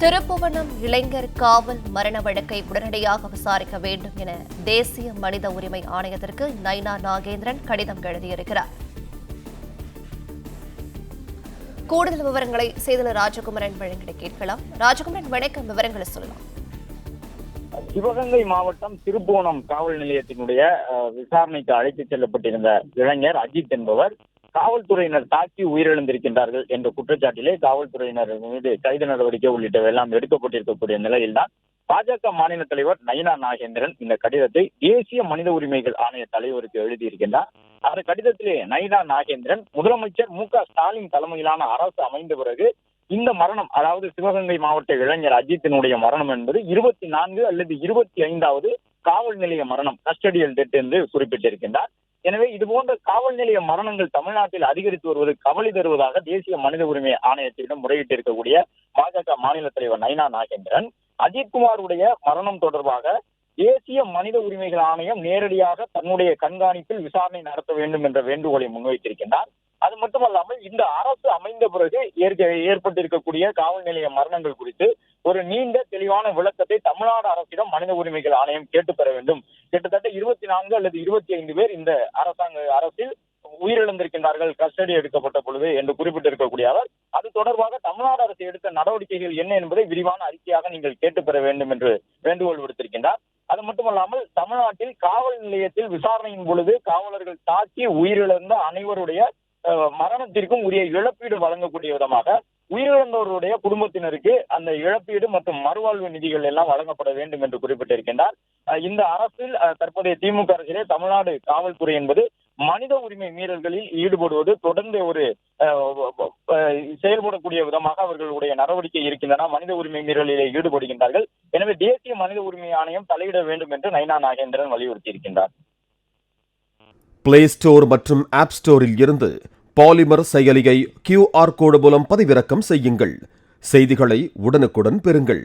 திருப்புவனம் இளைஞர் காவல் மரண வழக்கை உடனடியாக விசாரிக்க வேண்டும் என தேசிய மனித உரிமை ஆணையத்திற்கு நயினா நாகேந்திரன் கடிதம் எழுதியிருக்கிறார். கூடுதல் விவரங்களை செய்தியாளர் ராஜகுமரன் வழங்கிட கேட்கலாம். ராஜகுமரன், வணக்கம். விவரங்களை சொல்லலாம். சிவகங்கை மாவட்டம் திருப்புவனம் காவல் நிலையத்தினுடைய விசாரணைக்கு அழைத்துச் செல்லப்பட்டிருந்த இளைஞர் அஜித் என்பவர் காவல்துறையினர் தாக்கி உயிரிழந்திருக்கின்றார்கள் என்ற குற்றச்சாட்டிலே காவல்துறையினர் மீது கைது நடவடிக்கை உள்ளிட்டவெல்லாம் எடுக்கப்பட்டிருக்கக்கூடிய நிலையில்தான் பாஜக மாநில தலைவர் நயினா நாகேந்திரன் இந்த கடிதத்தை தேசிய மனித உரிமைகள் ஆணைய தலைவருக்கு எழுதியிருக்கின்றார். அந்த கடிதத்திலே நயினா நாகேந்திரன் முதலமைச்சர் மு.க.ஸ்டாலின் தலைமையிலான அரசு அமைந்த பிறகு இந்த மரணம், அதாவது சிவகங்கை மாவட்ட இளைஞர் அஜித்தினுடைய மரணம் என்பது 24 அல்லது 25வது காவல் நிலைய மரணம், கஸ்டடியல் டெத் என்று குறிப்பிட்டிருக்கின்றார். எனவே இதுபோன்ற காவல் நிலைய மரணங்கள் தமிழ்நாட்டில் அதிகரித்து வருவது கவலை தருவதாக தேசிய மனித உரிமை ஆணையத்திடம் முறையிட்டிருக்கக்கூடிய பாஜக மாநில தலைவர் நயினா நாகேந்திரன் அஜித்குமாருடைய மரணம் தொடர்பாக தேசிய மனித உரிமைகள் ஆணையம் நேரடியாக தன்னுடைய கண்காணிப்பில் விசாரணை நடத்த வேண்டும் என்ற வேண்டுகோளை முன்வைத்திருக்கின்றார். அது மட்டுமல்லாமல் இந்த அரசு அமைந்த பிறகு ஏற்பட்டிருக்கக்கூடிய காவல் நிலைய மரணங்கள் குறித்து ஒரு நீண்ட தெளிவான விளக்கத்தை தமிழ்நாடு அரசிடம் மனித உரிமைகள் ஆணையம் கேட்டு பெற வேண்டும். கிட்டத்தட்ட 24 அல்லது 25 பேர் இந்த அரசில் உயிரிழந்திருக்கின்றார்கள் கஸ்டடி எடுக்கப்பட்ட பொழுது என்று குறிப்பிட்டிருக்கக்கூடிய அவர் அது தொடர்பாக தமிழ்நாடு அரசு எடுத்த நடவடிக்கைகள் என்ன என்பதை விரிவான அறிக்கையாக நீங்கள் கேட்டு பெற வேண்டும் என்று வேண்டுகோள் விடுத்திருக்கின்றார். அது மட்டுமல்லாமல் தமிழ்நாட்டில் காவல் நிலையத்தில் விசாரணையின் பொழுது காவலர்கள் தாக்கி உயிரிழந்த அனைவருடைய மரணத்திற்கும் உரிய இழப்பீடு வழங்கக்கூடிய விதமாக உயிரிழந்தவருடைய குடும்பத்தினருக்கு அந்த இழப்பீடு மற்றும் மறுவாழ்வு நிதிகள் எல்லாம் வழங்கப்பட வேண்டும் என்று குறிப்பிட்டிருக்கின்றார். இந்த அரசில் தற்போதைய திமுக அரசிலே தமிழ்நாடு காவல்துறை என்பது மனித உரிமை மீறல்களில் ஈடுபடுவது தொடர்ந்து ஒரு செயல்படக்கூடிய விதமாக அவர்களுடைய நடவடிக்கை இருக்கின்றன. மனித உரிமை மீறலிலே ஈடுபடுகின்றார்கள். எனவே தேசிய மனித உரிமை ஆணையம் தலையிட வேண்டும் என்று நயினா நாகேந்திரன் வலியுறுத்தி இருக்கின்றார். பிளே ஸ்டோர் மற்றும் ஆப் ஸ்டோரில் இருந்து பாலிமர் செயலியை QR கோடு மூலம் பதிவிறக்கம் செய்யுங்கள். செய்திகளை உடனுக்குடன் பெறுங்கள்.